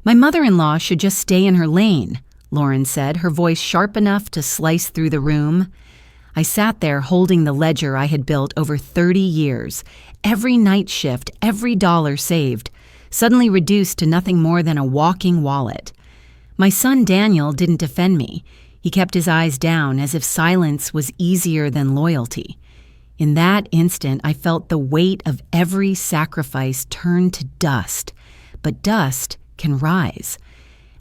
My mother-in-law should just stay in her lane, Lauren said, her voice sharp enough to slice through the room. I sat there holding the ledger I had built over 30 years, every night shift, every dollar saved, suddenly reduced to nothing more than a walking wallet. My son Daniel didn't defend me. He kept his eyes down as if silence was easier than loyalty. In that instant, I felt the weight of every sacrifice turn to dust. But dust can rise.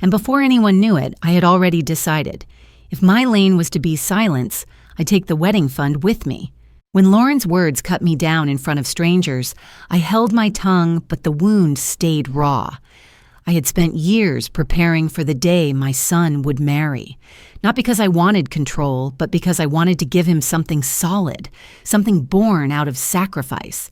And before anyone knew it, I had already decided. If my lane was to be silence, I'd take the wedding fund with me. When Lauren's words cut me down in front of strangers, I held my tongue, but the wound stayed raw. I had spent years preparing for the day my son would marry. Not because I wanted control, but because I wanted to give him something solid, something born out of sacrifice.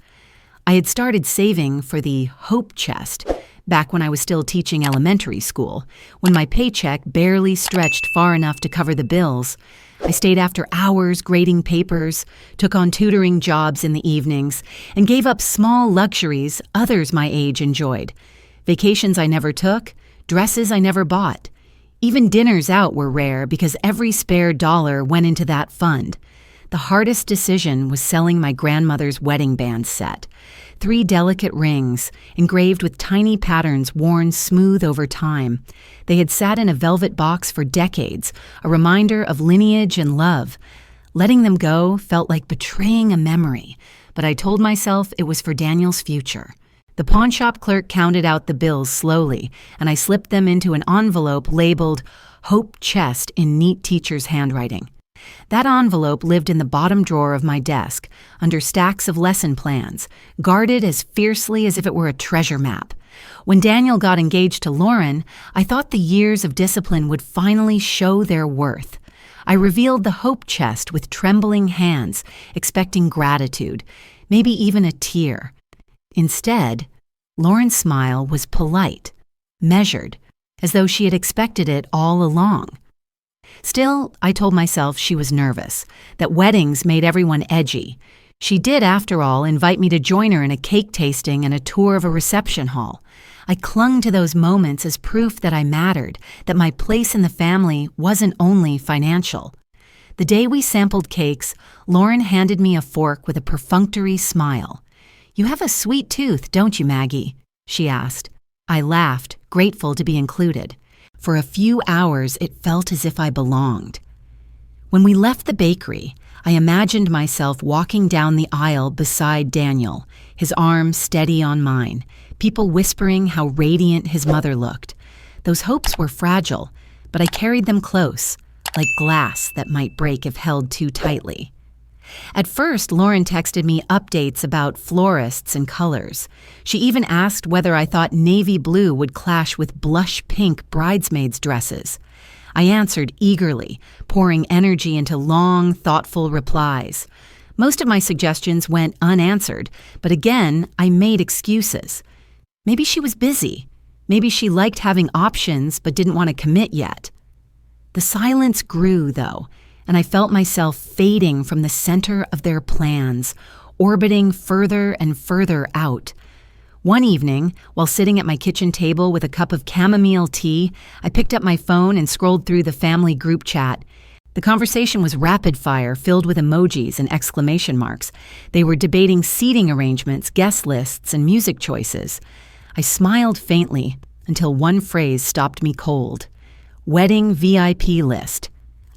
I had started saving for the hope chest back when I was still teaching elementary school, when my paycheck barely stretched far enough to cover the bills. I stayed after hours grading papers, took on tutoring jobs in the evenings, and gave up small luxuries others my age enjoyed. Vacations I never took, dresses I never bought. Even dinners out were rare because every spare dollar went into that fund. The hardest decision was selling my grandmother's wedding band set. 3 delicate rings, engraved with tiny patterns worn smooth over time. They had sat in a velvet box for decades, a reminder of lineage and love. Letting them go felt like betraying a memory, but I told myself it was for Daniel's future. The pawnshop clerk counted out the bills slowly, and I slipped them into an envelope labeled Hope Chest in neat teacher's handwriting. That envelope lived in the bottom drawer of my desk, under stacks of lesson plans, guarded as fiercely as if it were a treasure map. When Daniel got engaged to Lauren, I thought the years of discipline would finally show their worth. I revealed the Hope Chest with trembling hands, expecting gratitude, maybe even a tear. Instead, Lauren's smile was polite, measured, as though she had expected it all along. Still, I told myself she was nervous, that weddings made everyone edgy. She did, after all, invite me to join her in a cake tasting and a tour of a reception hall. I clung to those moments as proof that I mattered, that my place in the family wasn't only financial. The day we sampled cakes, Lauren handed me a fork with a perfunctory smile. "You have a sweet tooth, don't you, Maggie?" she asked. I laughed, grateful to be included. For a few hours, it felt as if I belonged. When we left the bakery, I imagined myself walking down the aisle beside Daniel, his arm steady on mine, people whispering how radiant his mother looked. Those hopes were fragile, but I carried them close, like glass that might break if held too tightly. At first, Lauren texted me updates about florists and colors. She even asked whether I thought navy blue would clash with blush pink bridesmaids' dresses. I answered eagerly, pouring energy into long, thoughtful replies. Most of my suggestions went unanswered, but again, I made excuses. Maybe she was busy. Maybe she liked having options but didn't want to commit yet. The silence grew, though, and I felt myself fading from the center of their plans, orbiting further and further out. One evening, while sitting at my kitchen table with a cup of chamomile tea, I picked up my phone and scrolled through the family group chat. The conversation was rapid fire, filled with emojis and exclamation marks. They were debating seating arrangements, guest lists, and music choices. I smiled faintly until one phrase stopped me cold. Wedding VIP list.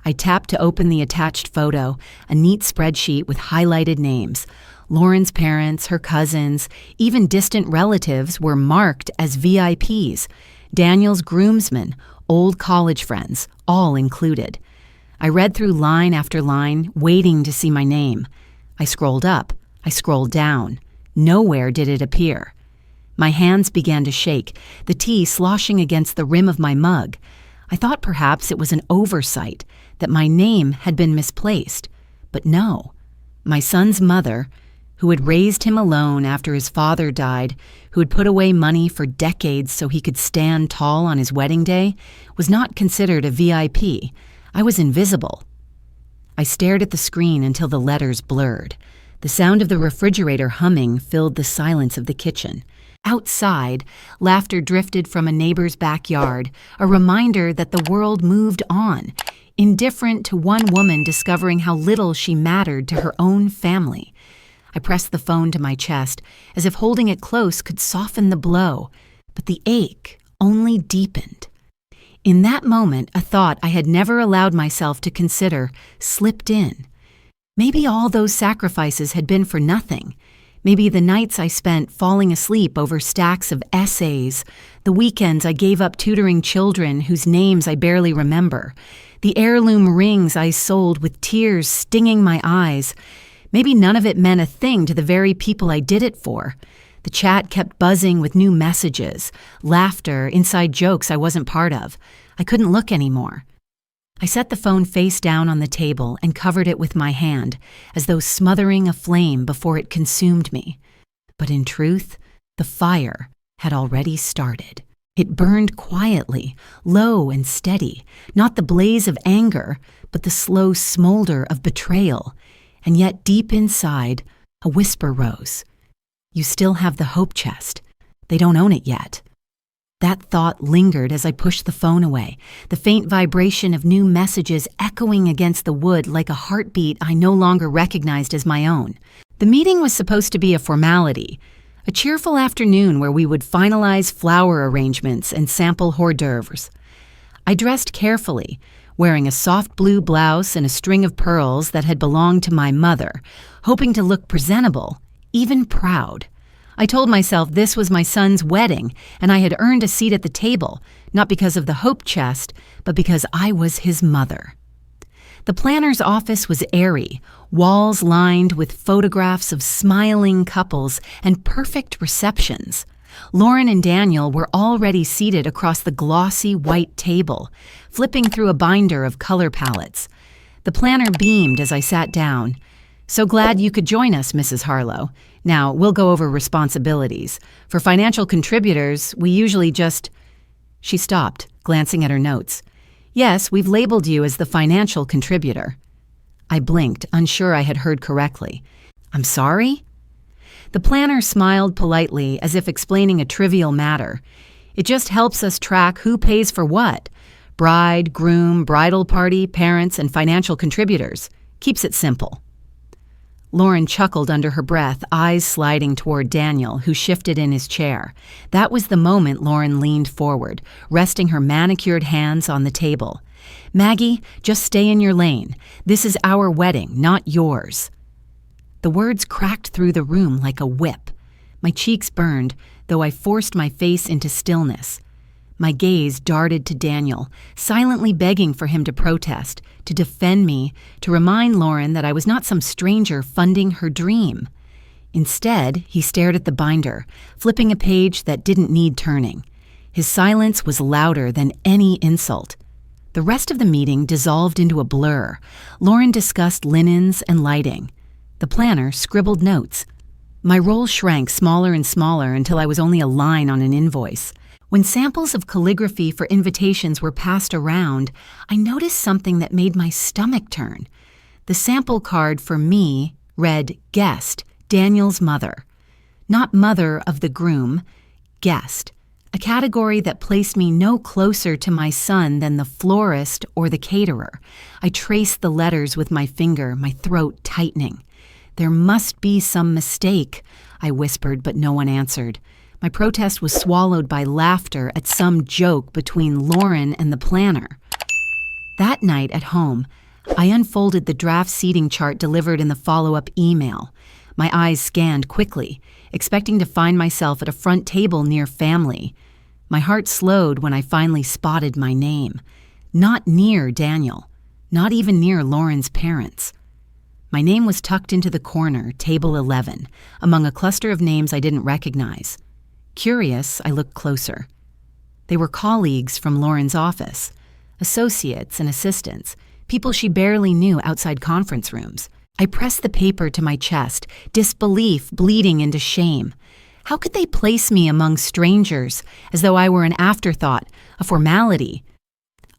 I tapped to open the attached photo, a neat spreadsheet with highlighted names. Lauren's parents, her cousins, even distant relatives were marked as VIPs. Daniel's groomsmen, old college friends, all included. I read through line after line, waiting to see my name. I scrolled up. I scrolled down. Nowhere did it appear. My hands began to shake, the tea sloshing against the rim of my mug. I thought perhaps it was an oversight, that my name had been misplaced. But no. My son's mother, who had raised him alone after his father died, who had put away money for decades so he could stand tall on his wedding day, was not considered a VIP. I was invisible. I stared at the screen until the letters blurred. The sound of the refrigerator humming filled the silence of the kitchen. Outside, laughter drifted from a neighbor's backyard, a reminder that the world moved on, indifferent to one woman discovering how little she mattered to her own family. I pressed the phone to my chest, as if holding it close could soften the blow, but the ache only deepened. In that moment, a thought I had never allowed myself to consider slipped in. Maybe all those sacrifices had been for nothing. Maybe the nights I spent falling asleep over stacks of essays, the weekends I gave up tutoring children whose names I barely remember, the heirloom rings I sold with tears stinging my eyes. Maybe none of it meant a thing to the very people I did it for. The chat kept buzzing with new messages, laughter, inside jokes I wasn't part of. I couldn't look anymore. I set the phone face down on the table and covered it with my hand, as though smothering a flame before it consumed me. But in truth, the fire had already started. It burned quietly, low and steady, not the blaze of anger, but the slow smolder of betrayal. And yet deep inside, a whisper rose. You still have the hope chest. They don't own it yet. That thought lingered as I pushed the phone away, the faint vibration of new messages echoing against the wood like a heartbeat I no longer recognized as my own. The meeting was supposed to be a formality, a cheerful afternoon where we would finalize flower arrangements and sample hors d'oeuvres. I dressed carefully, wearing a soft blue blouse and a string of pearls that had belonged to my mother, hoping to look presentable, even proud. I told myself this was my son's wedding, and I had earned a seat at the table, not because of the hope chest, but because I was his mother. The planner's office was airy, walls lined with photographs of smiling couples and perfect receptions. Lauren and Daniel were already seated across the glossy white table, flipping through a binder of color palettes. The planner beamed as I sat down. So glad you could join us, Mrs. Harlow. Now, we'll go over responsibilities. For financial contributors, we usually just... She stopped, glancing at her notes. Yes, we've labeled you as the financial contributor. I blinked, unsure I had heard correctly. I'm sorry? The planner smiled politely, as if explaining a trivial matter. It just helps us track who pays for what. Bride, groom, bridal party, parents, and financial contributors. Keeps it simple. Lauren chuckled under her breath, eyes sliding toward Daniel, who shifted in his chair. That was the moment Lauren leaned forward, resting her manicured hands on the table. Maggie, just stay in your lane. This is our wedding, not yours. The words cracked through the room like a whip. My cheeks burned, though I forced my face into stillness. My gaze darted to Daniel, silently begging for him to protest, to defend me, to remind Lauren that I was not some stranger funding her dream. Instead, he stared at the binder, flipping a page that didn't need turning. His silence was louder than any insult. The rest of the meeting dissolved into a blur. Lauren discussed linens and lighting. The planner scribbled notes. My role shrank smaller and smaller until I was only a line on an invoice. When samples of calligraphy for invitations were passed around, I noticed something that made my stomach turn. The sample card for me read guest, Daniel's mother. Not mother of the groom, guest, a category that placed me no closer to my son than the florist or the caterer. I traced the letters with my finger, my throat tightening. There must be some mistake, I whispered, but no one answered. My protest was swallowed by laughter at some joke between Lauren and the planner. That night at home, I unfolded the draft seating chart delivered in the follow-up email. My eyes scanned quickly, expecting to find myself at a front table near family. My heart slowed when I finally spotted my name. Not near Daniel, not even near Lauren's parents. My name was tucked into the corner, table 11, among a cluster of names I didn't recognize. Curious, I looked closer. They were colleagues from Lauren's office, associates and assistants, people she barely knew outside conference rooms. I pressed the paper to my chest, disbelief bleeding into shame. How could they place me among strangers, as though I were an afterthought, a formality?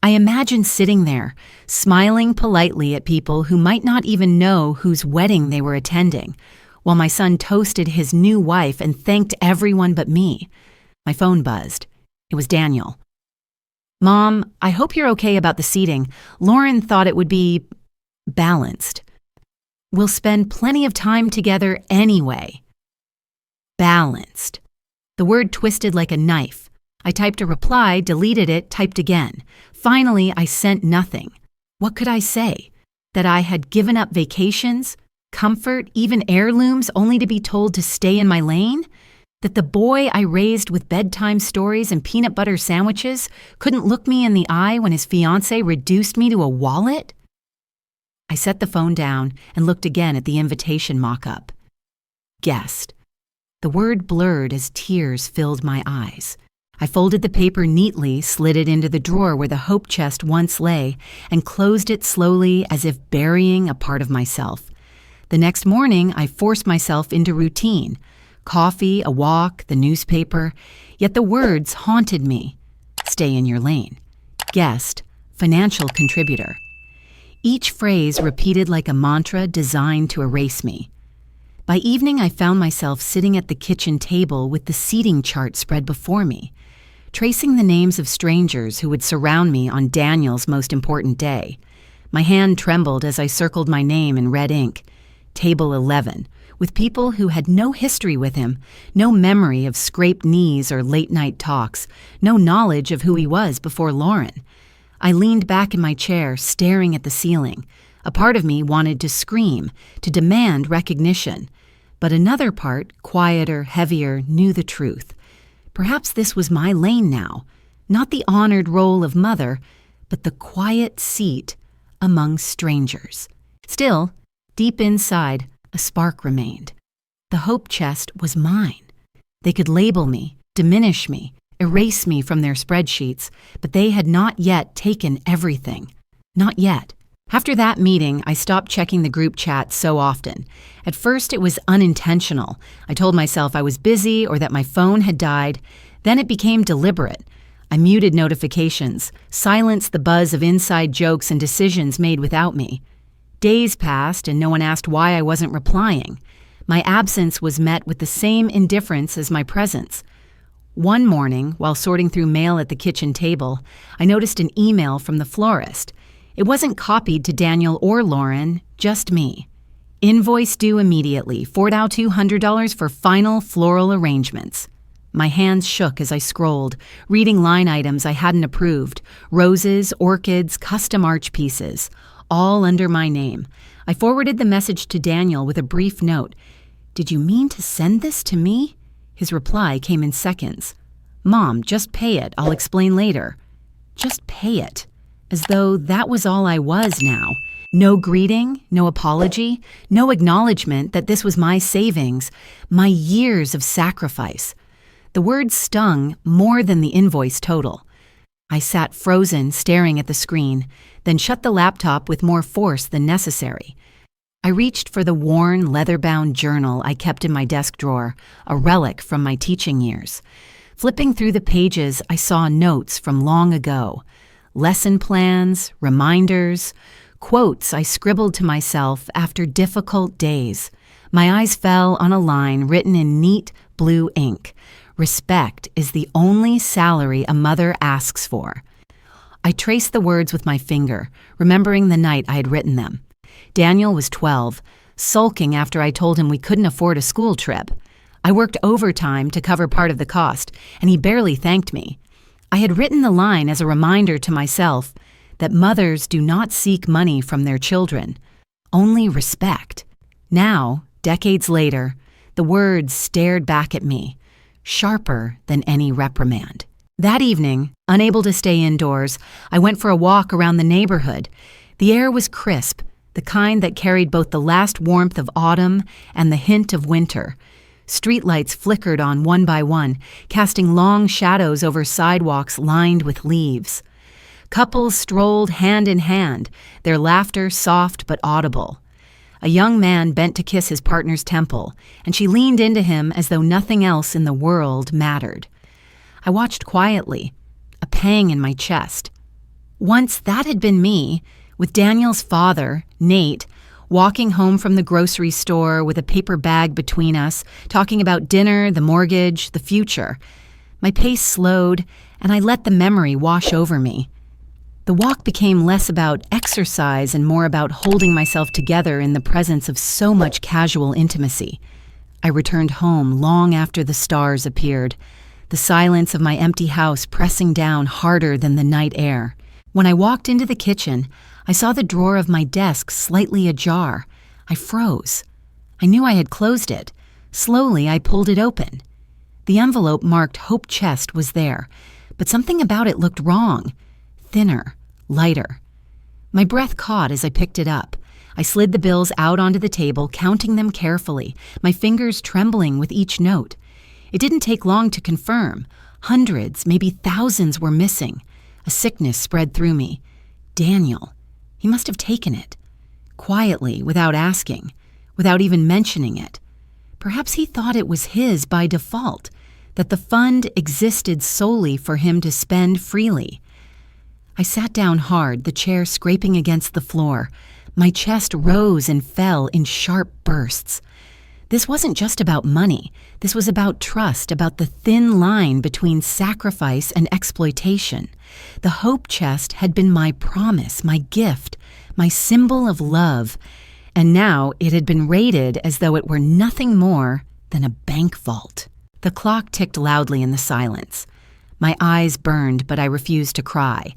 I imagined sitting there, smiling politely at people who might not even know whose wedding they were attending, while my son toasted his new wife and thanked everyone but me. My phone buzzed. It was Daniel. "Mom, I hope you're okay about the seating. Lauren thought it would be balanced. We'll spend plenty of time together anyway." Balanced. The word twisted like a knife. I typed a reply, deleted it, typed again. Finally, I sent nothing. What could I say? That I had given up vacations, comfort, even heirlooms, only to be told to stay in my lane? That the boy I raised with bedtime stories and peanut butter sandwiches couldn't look me in the eye when his fiancée reduced me to a wallet? I set the phone down and looked again at the invitation mock-up. Guest. The word blurred as tears filled my eyes. I folded the paper neatly, slid it into the drawer where the hope chest once lay, and closed it slowly as if burying a part of myself. The next morning, I forced myself into routine. Coffee, a walk, the newspaper, yet the words haunted me. Stay in your lane. Guest, financial contributor. Each phrase repeated like a mantra designed to erase me. By evening, I found myself sitting at the kitchen table with the seating chart spread before me, tracing the names of strangers who would surround me on Daniel's most important day. My hand trembled as I circled my name in red ink. Table 11, with people who had no history with him, no memory of scraped knees or late-night talks, no knowledge of who he was before Lauren. I leaned back in my chair, staring at the ceiling. A part of me wanted to scream, to demand recognition. But another part, quieter, heavier, knew the truth. Perhaps this was my lane now, not the honored role of mother, but the quiet seat among strangers. Still, deep inside, a spark remained. The hope chest was mine. They could label me, diminish me, erase me from their spreadsheets, but they had not yet taken everything. Not yet. After that meeting, I stopped checking the group chat so often. At first, it was unintentional. I told myself I was busy or that my phone had died. Then it became deliberate. I muted notifications, silenced the buzz of inside jokes and decisions made without me. Days passed and no one asked why I wasn't replying. My absence was met with the same indifference as my presence. One morning, while sorting through mail at the kitchen table, I noticed an email from the florist. It wasn't copied to Daniel or Lauren, just me. Invoice due immediately, $4 $200 for final floral arrangements. My hands shook as I scrolled, reading line items I hadn't approved, roses, orchids, custom arch pieces, all under my name. I forwarded the message to Daniel with a brief note. "Did you mean to send this to me?" His reply came in seconds. "Mom, just pay it. I'll explain later." Just pay it. As though that was all I was now. No greeting, no apology, no acknowledgement that this was my savings, my years of sacrifice. The words stung more than the invoice total. I sat frozen, staring at the screen, then shut the laptop with more force than necessary. I reached for the worn, leather-bound journal I kept in my desk drawer, a relic from my teaching years. Flipping through the pages, I saw notes from long ago. Lesson plans, reminders, quotes I scribbled to myself after difficult days. My eyes fell on a line written in neat blue ink. "Respect is the only salary a mother asks for." I traced the words with my finger, remembering the night I had written them. Daniel was 12, sulking after I told him we couldn't afford a school trip. I worked overtime to cover part of the cost, and he barely thanked me. I had written the line as a reminder to myself that mothers do not seek money from their children, only respect. Now, decades later, the words stared back at me, sharper than any reprimand. That evening, unable to stay indoors, I went for a walk around the neighborhood. The air was crisp, the kind that carried both the last warmth of autumn and the hint of winter. Streetlights flickered on one by one, casting long shadows over sidewalks lined with leaves. Couples strolled hand in hand, their laughter soft but audible. A young man bent to kiss his partner's temple, and she leaned into him as though nothing else in the world mattered. I watched quietly, a pang in my chest. Once that had been me, with Daniel's father, Nate, walking home from the grocery store with a paper bag between us, talking about dinner, the mortgage, the future. My pace slowed, and I let the memory wash over me. The walk became less about exercise and more about holding myself together in the presence of so much casual intimacy. I returned home long after the stars appeared, the silence of my empty house pressing down harder than the night air. When I walked into the kitchen, I saw the drawer of my desk slightly ajar. I froze. I knew I had closed it. Slowly, I pulled it open. The envelope marked Hope Chest was there, but something about it looked wrong. Thinner, lighter. My breath caught as I picked it up. I slid the bills out onto the table, counting them carefully, my fingers trembling with each note. It didn't take long to confirm. Hundreds, maybe thousands were missing. A sickness spread through me. Daniel. He must have taken it. Quietly, without asking, without even mentioning it. Perhaps he thought it was his by default, that the fund existed solely for him to spend freely. I sat down hard, the chair scraping against the floor. My chest rose and fell in sharp bursts. This wasn't just about money. This was about trust, about the thin line between sacrifice and exploitation. The Hope Chest had been my promise, my gift, my symbol of love, and now it had been raided as though it were nothing more than a bank vault. The clock ticked loudly in the silence. My eyes burned, but I refused to cry.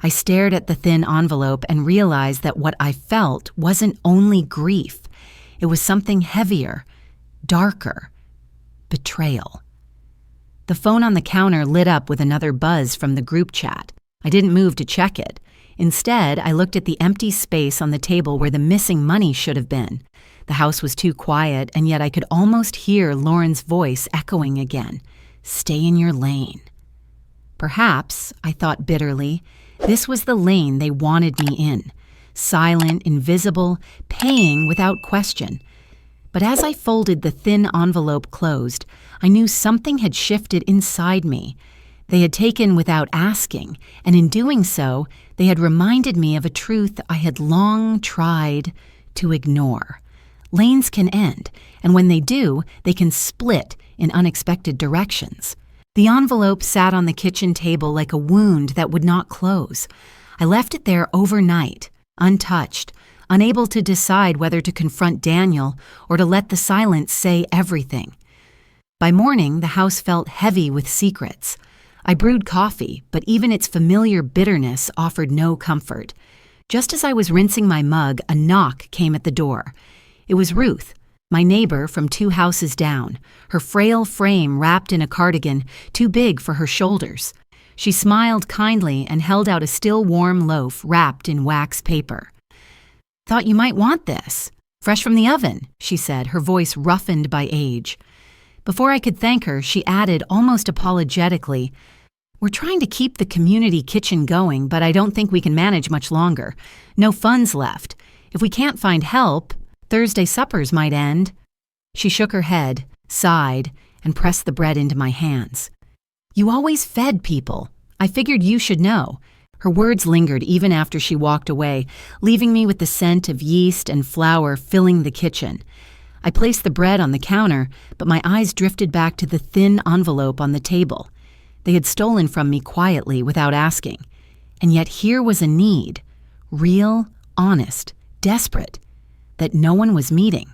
I stared at the thin envelope and realized that what I felt wasn't only grief. It was something heavier, darker. Betrayal. The phone on the counter lit up with another buzz from the group chat. I didn't move to check it. Instead, I looked at the empty space on the table where the missing money should have been. The house was too quiet, and yet I could almost hear Lauren's voice echoing again. Stay in your lane. Perhaps, I thought bitterly, this was the lane they wanted me in. Silent, invisible, paying without question. But as I folded the thin envelope closed, I knew something had shifted inside me. They had taken without asking, and in doing so, they had reminded me of a truth I had long tried to ignore. Lanes can end, and when they do, they can split in unexpected directions. The envelope sat on the kitchen table like a wound that would not close. I left it there overnight, untouched, unable to decide whether to confront Daniel or to let the silence say everything. By morning, the house felt heavy with secrets. I brewed coffee, but even its familiar bitterness offered no comfort. Just as I was rinsing my mug, a knock came at the door. It was Ruth, my neighbor from 2 houses down, her frail frame wrapped in a cardigan too big for her shoulders. She smiled kindly and held out a still warm loaf wrapped in wax paper. "Thought you might want this. Fresh from the oven," she said, her voice roughened by age. Before I could thank her, she added almost apologetically, "We're trying to keep the community kitchen going, but I don't think we can manage much longer. No funds left. If we can't find help, Thursday suppers might end." She shook her head, sighed, and pressed the bread into my hands. "You always fed people. I figured you should know." Her words lingered even after she walked away, leaving me with the scent of yeast and flour filling the kitchen. I placed the bread on the counter, but my eyes drifted back to the thin envelope on the table. They had stolen from me quietly without asking. And yet here was a need, real, honest, desperate, that no one was meeting.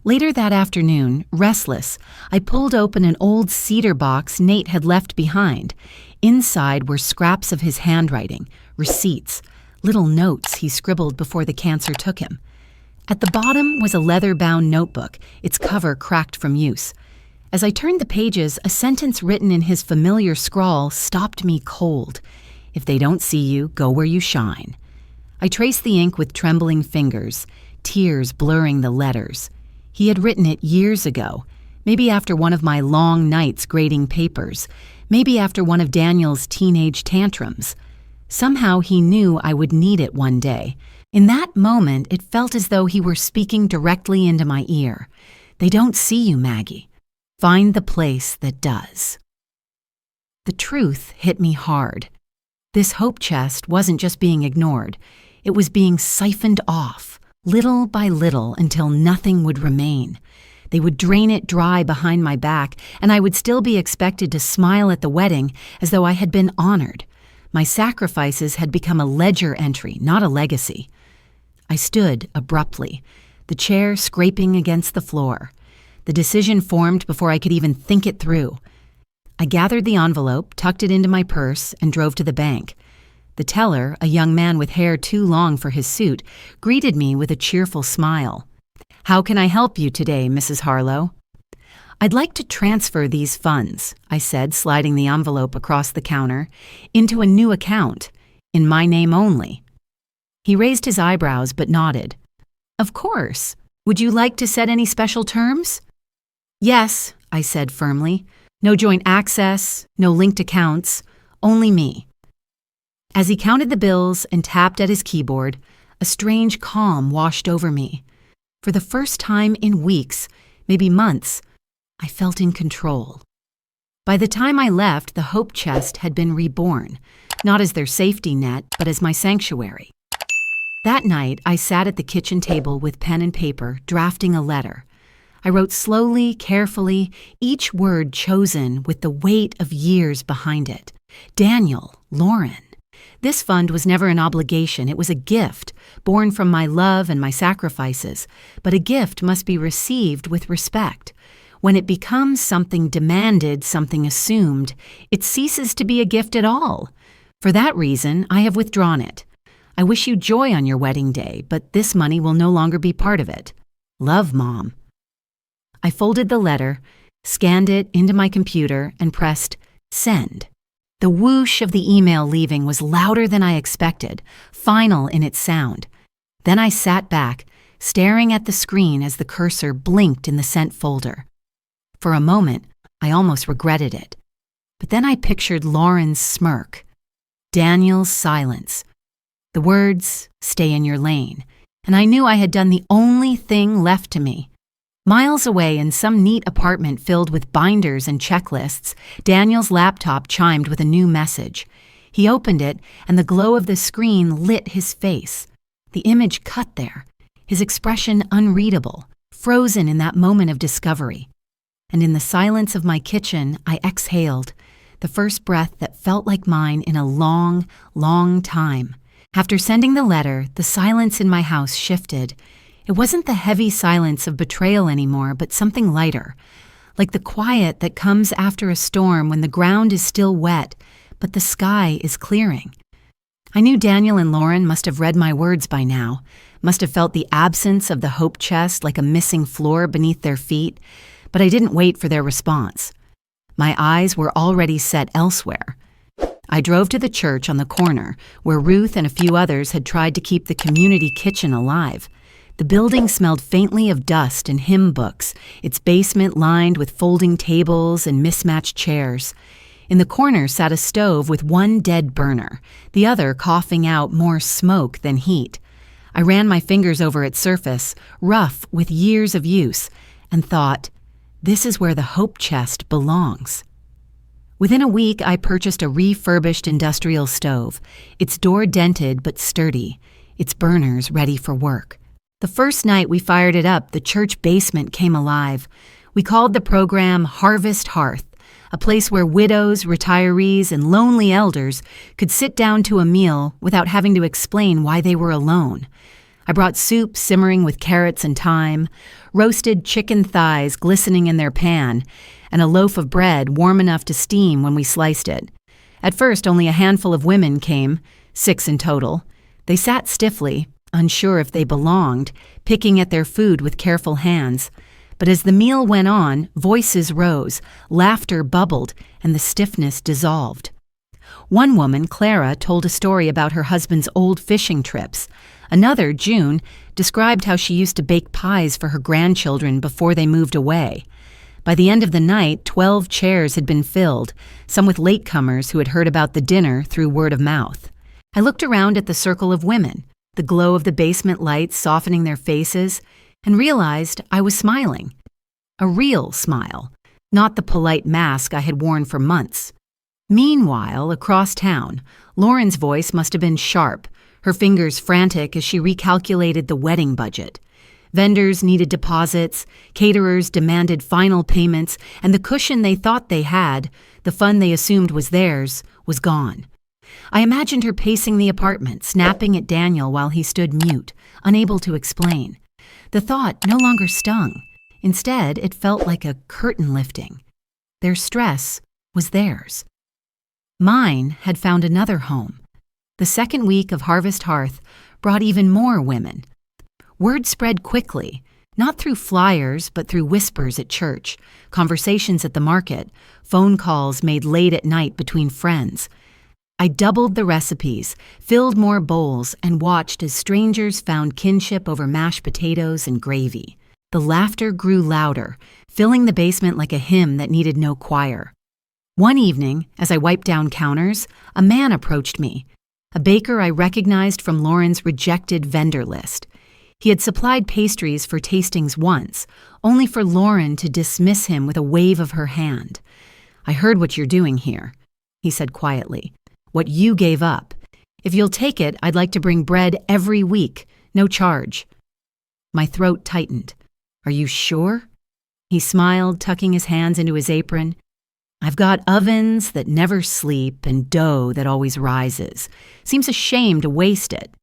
Later that afternoon, restless, I pulled open an old cedar box Nate had left behind. Inside were scraps of his handwriting, receipts, little notes he scribbled before the cancer took him. At the bottom was a leather-bound notebook, its cover cracked from use. As I turned the pages, a sentence written in his familiar scrawl stopped me cold. "If they don't see you, go where you shine." I traced the ink with trembling fingers, tears blurring the letters. He had written it years ago, maybe after one of my long nights grading papers, maybe after one of Daniel's teenage tantrums. Somehow he knew I would need it one day. In that moment, it felt as though he were speaking directly into my ear. "They don't see you, Maggie. Find the place that does." The truth hit me hard. This hope chest wasn't just being ignored. It was being siphoned off, little by little until nothing would remain. They would drain it dry behind my back, and I would still be expected to smile at the wedding as though I had been honored. My sacrifices had become a ledger entry, not a legacy. I stood abruptly, the chair scraping against the floor. The decision formed before I could even think it through. I gathered the envelope, tucked it into my purse, and drove to the bank. The teller, a young man with hair too long for his suit, greeted me with a cheerful smile. "How can I help you today, Mrs. Harlow?" "I'd like to transfer these funds," I said, sliding the envelope across the counter, "into a new account, in my name only." He raised his eyebrows but nodded. "Of course. Would you like to set any special terms?" "Yes," I said firmly. "No joint access, no linked accounts, only me." As he counted the bills and tapped at his keyboard, a strange calm washed over me. For the first time in weeks, maybe months, I felt in control. By the time I left, the hope chest had been reborn, not as their safety net, but as my sanctuary. That night, I sat at the kitchen table with pen and paper, drafting a letter. I wrote slowly, carefully, each word chosen with the weight of years behind it. Daniel, Lauren. This fund was never an obligation, it was a gift, born from my love and my sacrifices, but a gift must be received with respect. When it becomes something demanded, something assumed, it ceases to be a gift at all. For that reason, I have withdrawn it. I wish you joy on your wedding day, but this money will no longer be part of it. Love, Mom. I folded the letter, scanned it into my computer, and pressed send. The whoosh of the email leaving was louder than I expected, final in its sound. Then I sat back, staring at the screen as the cursor blinked in the sent folder. For a moment, I almost regretted it. But then I pictured Lauren's smirk, Daniel's silence, the words, "Stay in your lane," and I knew I had done the only thing left to me. Miles away in some neat apartment filled with binders and checklists, Daniel's laptop chimed with a new message. He opened it, and the glow of the screen lit his face. The image cut there, his expression unreadable, frozen in that moment of discovery. And in the silence of my kitchen, I exhaled, the first breath that felt like mine in a long, long time. After sending the letter, the silence in my house shifted. It wasn't the heavy silence of betrayal anymore, but something lighter, like the quiet that comes after a storm when the ground is still wet, but the sky is clearing. I knew Daniel and Lauren must have read my words by now, must have felt the absence of the hope chest like a missing floor beneath their feet, but I didn't wait for their response. My eyes were already set elsewhere. I drove to the church on the corner, where Ruth and a few others had tried to keep the community kitchen alive. The building smelled faintly of dust and hymn books, its basement lined with folding tables and mismatched chairs. In the corner sat a stove with one dead burner, the other coughing out more smoke than heat. I ran my fingers over its surface, rough with years of use, and thought, this is where the hope chest belongs. Within a week, I purchased a refurbished industrial stove, its door dented but sturdy, its burners ready for work. The first night we fired it up, the church basement came alive. We called the program Harvest Hearth, a place where widows, retirees, and lonely elders could sit down to a meal without having to explain why they were alone. I brought soup simmering with carrots and thyme, roasted chicken thighs glistening in their pan, and a loaf of bread warm enough to steam when we sliced it. At first, only a handful of women came, 6 in total. They sat stiffly, unsure if they belonged, picking at their food with careful hands. But as the meal went on, voices rose, laughter bubbled, and the stiffness dissolved. One woman, Clara, told a story about her husband's old fishing trips. Another, June, described how she used to bake pies for her grandchildren before they moved away. By the end of the night, 12 chairs had been filled, some with latecomers who had heard about the dinner through word of mouth. I looked around at the circle of women, the glow of the basement lights softening their faces, and realized I was smiling. A real smile, not the polite mask I had worn for months. Meanwhile, across town, Lauren's voice must have been sharp, her fingers frantic as she recalculated the wedding budget. Vendors needed deposits, caterers demanded final payments, and the cushion they thought they had, the fun they assumed was theirs, was gone. I imagined her pacing the apartment, snapping at Daniel while he stood mute, unable to explain. The thought no longer stung. Instead, it felt like a curtain lifting. Their stress was theirs. Mine had found another home. The second week of Harvest Hearth brought even more women. Word spread quickly, not through flyers, but through whispers at church, conversations at the market, phone calls made late at night between friends. I doubled the recipes, filled more bowls, and watched as strangers found kinship over mashed potatoes and gravy. The laughter grew louder, filling the basement like a hymn that needed no choir. One evening, as I wiped down counters, a man approached me, a baker I recognized from Lauren's rejected vendor list. He had supplied pastries for tastings once, only for Lauren to dismiss him with a wave of her hand. "I heard what you're doing here," he said quietly. "What you gave up. If you'll take it, I'd like to bring bread every week, no charge." My throat tightened. "Are you sure?" He smiled, tucking his hands into his apron. "I've got ovens that never sleep and dough that always rises. Seems a shame to waste it."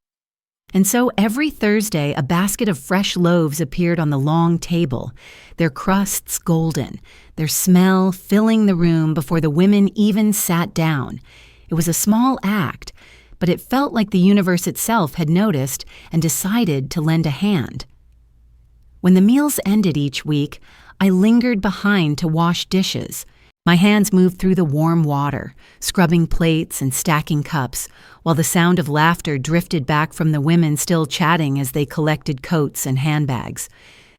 And so every Thursday, a basket of fresh loaves appeared on the long table, their crusts golden, their smell filling the room before the women even sat down. It was a small act, but it felt like the universe itself had noticed and decided to lend a hand. When the meals ended each week, I lingered behind to wash dishes. My hands moved through the warm water, scrubbing plates and stacking cups, while the sound of laughter drifted back from the women still chatting as they collected coats and handbags.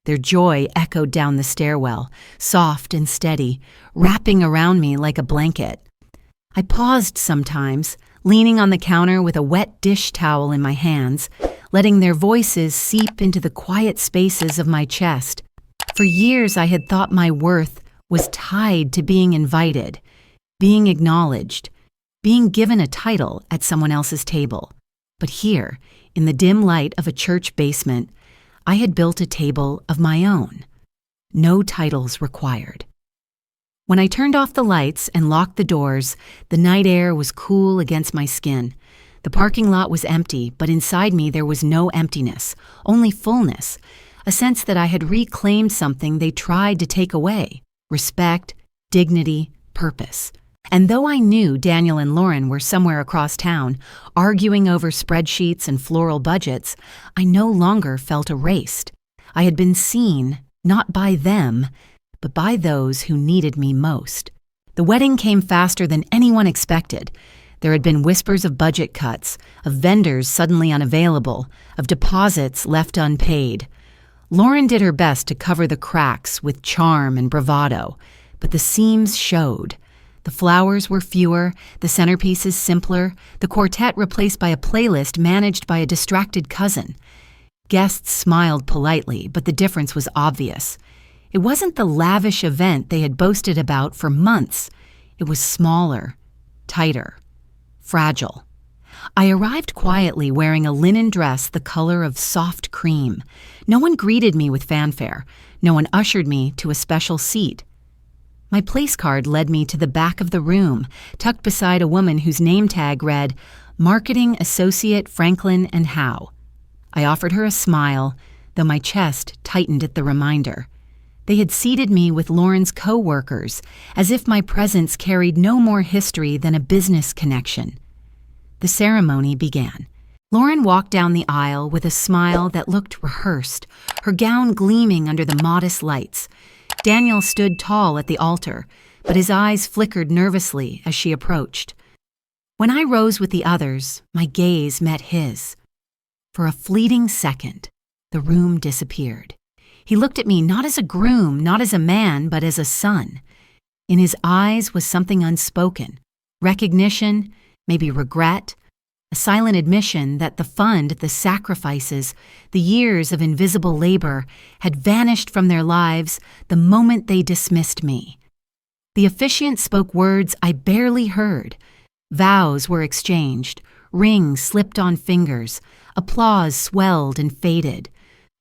Their joy echoed down the stairwell, soft and steady, wrapping around me like a blanket. I paused sometimes, leaning on the counter with a wet dish towel in my hands, letting their voices seep into the quiet spaces of my chest. For years I had thought my worth was tied to being invited, being acknowledged, being given a title at someone else's table. But here, in the dim light of a church basement, I had built a table of my own. No titles required. When I turned off the lights and locked the doors, the night air was cool against my skin. The parking lot was empty, but inside me there was no emptiness, only fullness, a sense that I had reclaimed something they tried to take away. Respect, dignity, purpose. And though I knew Daniel and Lauren were somewhere across town, arguing over spreadsheets and floral budgets, I no longer felt erased. I had been seen, not by them, but by those who needed me most. The wedding came faster than anyone expected. There had been whispers of budget cuts, of vendors suddenly unavailable, of deposits left unpaid. Lauren did her best to cover the cracks with charm and bravado, but the seams showed. The flowers were fewer, the centerpieces simpler, the quartet replaced by a playlist managed by a distracted cousin. Guests smiled politely, but the difference was obvious. It wasn't the lavish event they had boasted about for months. It was smaller, tighter, fragile. I arrived quietly wearing a linen dress the color of soft cream. No one greeted me with fanfare. No one ushered me to a special seat. My place card led me to the back of the room, tucked beside a woman whose name tag read, Marketing Associate Franklin and Howe. I offered her a smile, though my chest tightened at the reminder. They had seated me with Lauren's co-workers, as if my presence carried no more history than a business connection. The ceremony began. Lauren walked down the aisle with a smile that looked rehearsed, her gown gleaming under the modest lights. Daniel stood tall at the altar, but his eyes flickered nervously as she approached. When I rose with the others, my gaze met his. For a fleeting second, the room disappeared. He looked at me not as a groom, not as a man, but as a son. In his eyes was something unspoken, recognition, maybe regret, a silent admission that the fund, the sacrifices, the years of invisible labor had vanished from their lives the moment they dismissed me. The officiant spoke words I barely heard. Vows were exchanged, rings slipped on fingers, applause swelled and faded.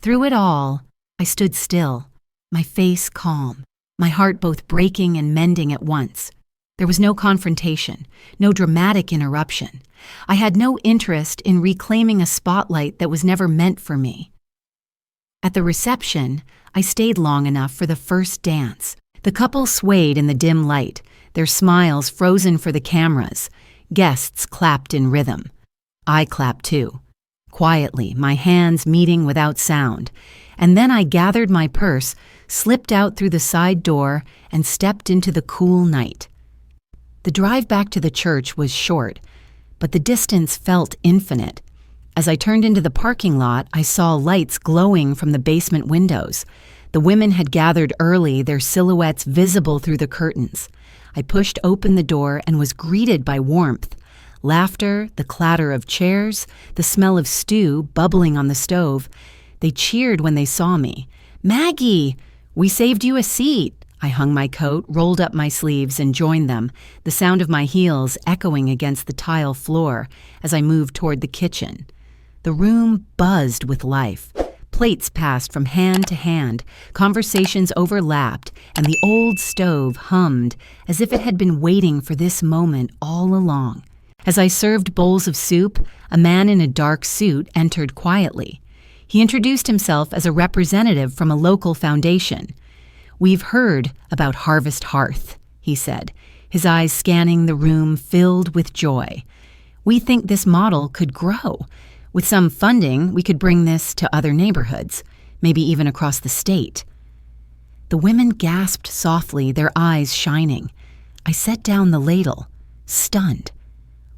Through it all, I stood still, my face calm, my heart both breaking and mending at once. There was no confrontation, no dramatic interruption. I had no interest in reclaiming a spotlight that was never meant for me. At the reception, I stayed long enough for the first dance. The couple swayed in the dim light, their smiles frozen for the cameras. Guests clapped in rhythm. I clapped too, quietly, my hands meeting without sound. And then I gathered my purse, slipped out through the side door, and stepped into the cool night. The drive back to the church was short, but the distance felt infinite. As I turned into the parking lot, I saw lights glowing from the basement windows. The women had gathered early, their silhouettes visible through the curtains. I pushed open the door and was greeted by warmth. Laughter, the clatter of chairs, the smell of stew bubbling on the stove. They cheered when they saw me. "Maggie, we saved you a seat." I hung my coat, rolled up my sleeves, and joined them, the sound of my heels echoing against the tile floor as I moved toward the kitchen. The room buzzed with life. Plates passed from hand to hand, conversations overlapped, and the old stove hummed as if it had been waiting for this moment all along. As I served bowls of soup, a man in a dark suit entered quietly. He introduced himself as a representative from a local foundation. "We've heard about Harvest Hearth," he said, his eyes scanning the room filled with joy. "We think this model could grow. With some funding, we could bring this to other neighborhoods, maybe even across the state." The women gasped softly, their eyes shining. I set down the ladle, stunned.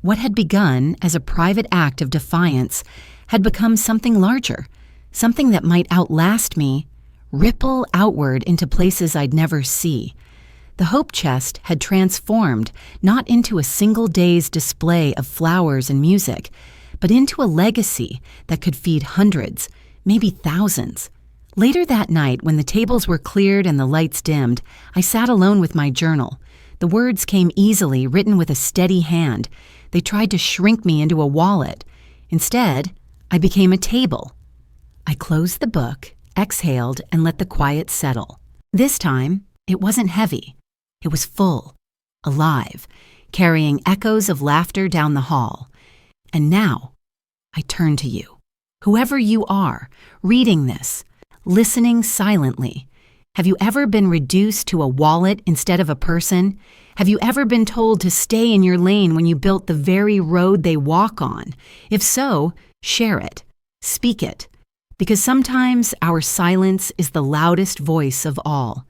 What had begun as a private act of defiance had become something larger, something that might outlast me, ripple outward into places I'd never see. The hope chest had transformed not into a single day's display of flowers and music, but into a legacy that could feed hundreds, maybe thousands. Later that night, when the tables were cleared and the lights dimmed, I sat alone with my journal. The words came easily, written with a steady hand. They tried to shrink me into a wallet. Instead, I became a table. I closed the book, exhaled, and let the quiet settle. This time, it wasn't heavy. It was full, alive, carrying echoes of laughter down the hall. And now, I turn to you, whoever you are, reading this, listening silently. Have you ever been reduced to a wallet instead of a person? Have you ever been told to stay in your lane when you built the very road they walk on? If so, share it, speak it. Because sometimes our silence is the loudest voice of all.